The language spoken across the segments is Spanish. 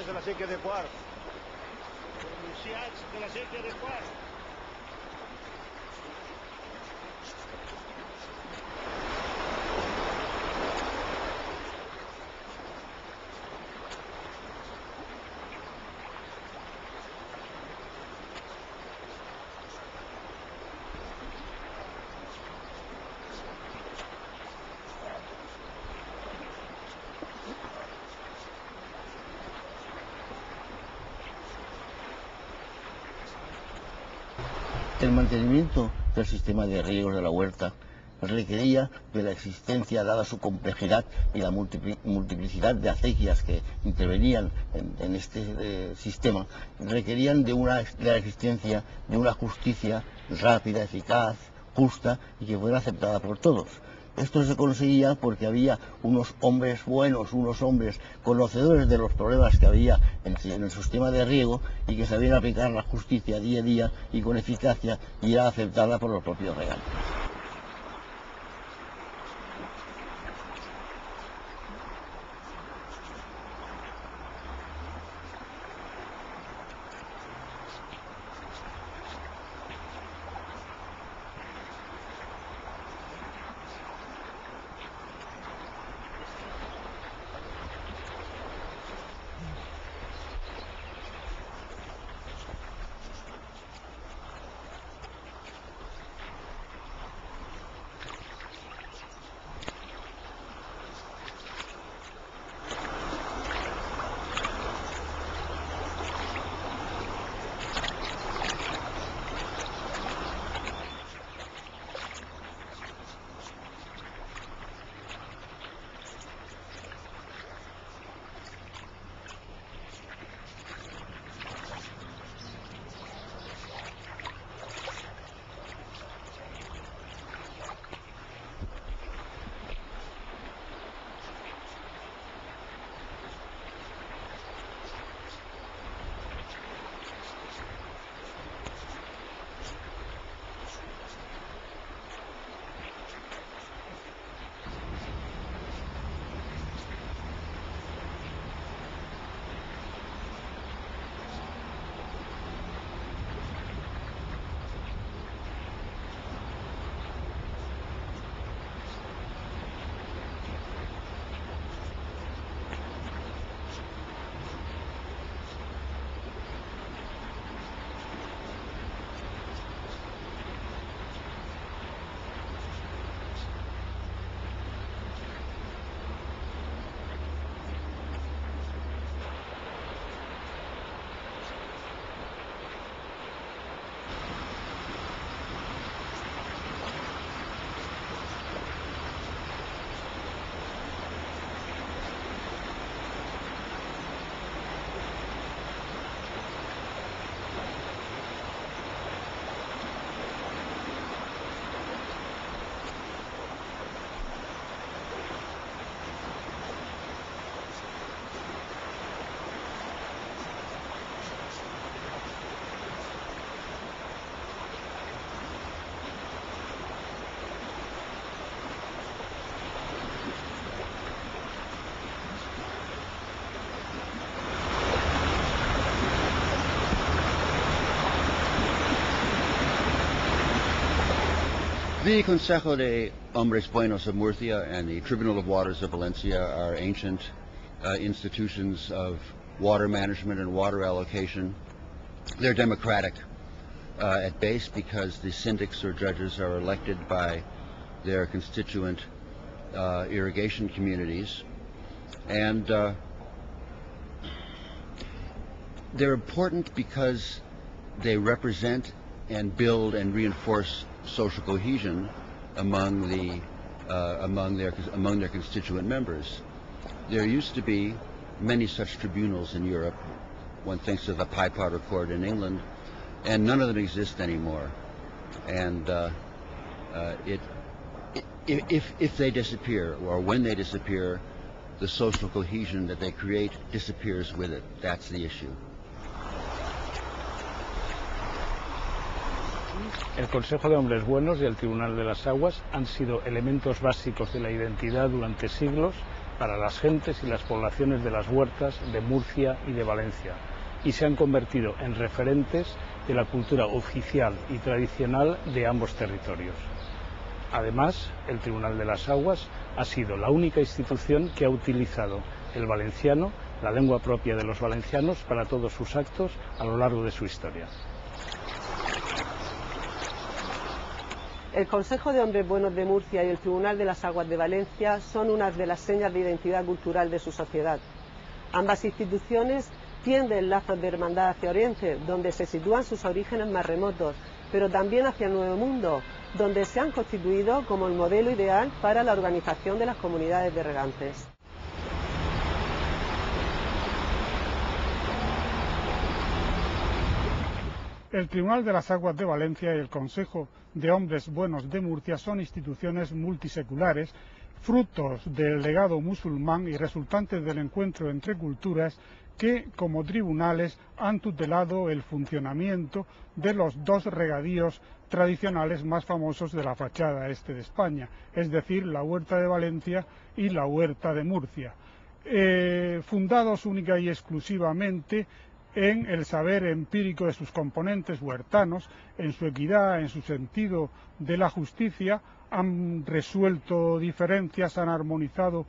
de la séquia de Quart. Iniciats de la séquia de Quart. El mantenimiento del sistema de riegos de la huerta requería de la existencia, dada su complejidad y la multiplicidad de acequias que intervenían en este sistema, requerían de la existencia de una justicia rápida, eficaz, justa y que fuera aceptada por todos. Esto se conseguía porque había unos hombres buenos, unos hombres conocedores de los problemas que había en el sistema de riego y que sabían aplicar la justicia día a día y con eficacia, y era aceptada por los propios regantes. The Consejo de Hombres Buenos of Murcia and the Tribunal of Waters of Valencia are ancient institutions of water management and water allocation. They're democratic at base because the syndics or judges are elected by their constituent irrigation communities, and they're important because they represent and build and reinforce social cohesion among their constituent members. There used to be many such tribunals in Europe. One thinks of the Pye Potter Court in England, and none of them exist anymore. And if they disappear, or when they disappear, the social cohesion that they create disappears with it. That's the issue. El Consejo de Hombres Buenos y el Tribunal de las Aguas han sido elementos básicos de la identidad durante siglos para las gentes y las poblaciones de las huertas de Murcia y de Valencia, y se han convertido en referentes de la cultura oficial y tradicional de ambos territorios. Además, el Tribunal de las Aguas ha sido la única institución que ha utilizado el valenciano, la lengua propia de los valencianos, para todos sus actos a lo largo de su historia. El Consejo de Hombres Buenos de Murcia y el Tribunal de las Aguas de Valencia son unas de las señas de identidad cultural de su sociedad. Ambas instituciones tienden lazos de hermandad hacia Oriente, donde se sitúan sus orígenes más remotos, pero también hacia el Nuevo Mundo, donde se han constituido como el modelo ideal para la organización de las comunidades de regantes. El Tribunal de las Aguas de Valencia y el Consejo de Hombres Buenos de Murcia son instituciones multiseculares, frutos del legado musulmán y resultantes del encuentro entre culturas que, como tribunales, han tutelado el funcionamiento de los dos regadíos tradicionales más famosos de la fachada este de España, es decir, la Huerta de Valencia y la Huerta de Murcia, fundados única y exclusivamente en el saber empírico de sus componentes huertanos, en su equidad, en su sentido de la justicia, han resuelto diferencias, han armonizado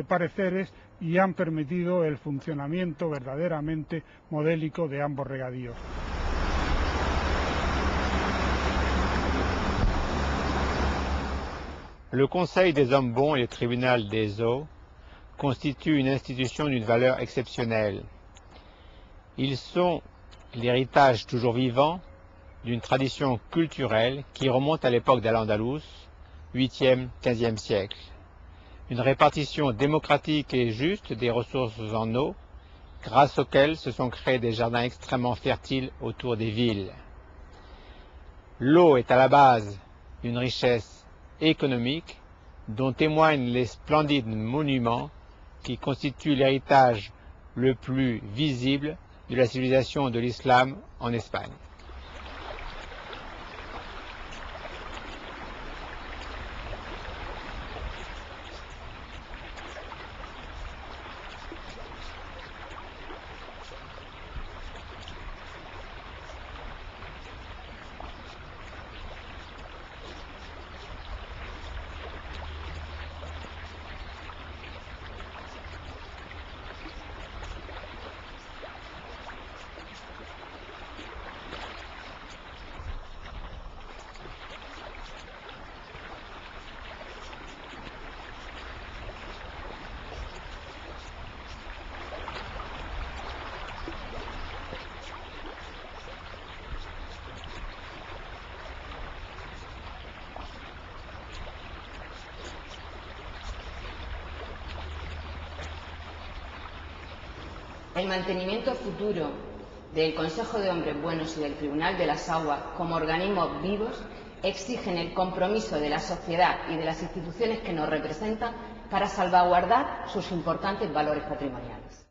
pareceres y han permitido el funcionamiento verdaderamente modélico de ambos regadíos. Le Conseil des hommes bons et le Tribunal des eaux constituent une institution d'une valeur exceptionnelle. Ils sont l'héritage toujours vivant d'une tradition culturelle qui remonte à l'époque d'Al-Andalus, 8e, 15e siècle. Une répartition démocratique et juste des ressources en eau, grâce auxquelles se sont créés des jardins extrêmement fertiles autour des villes. L'eau est à la base d'une richesse économique dont témoignent les splendides monuments qui constituent l'héritage le plus visible de la civilisation de l'islam en Espagne. El mantenimiento futuro del Consejo de Hombres Buenos y del Tribunal de las Aguas como organismos vivos exigen el compromiso de la sociedad y de las instituciones que nos representan para salvaguardar sus importantes valores patrimoniales.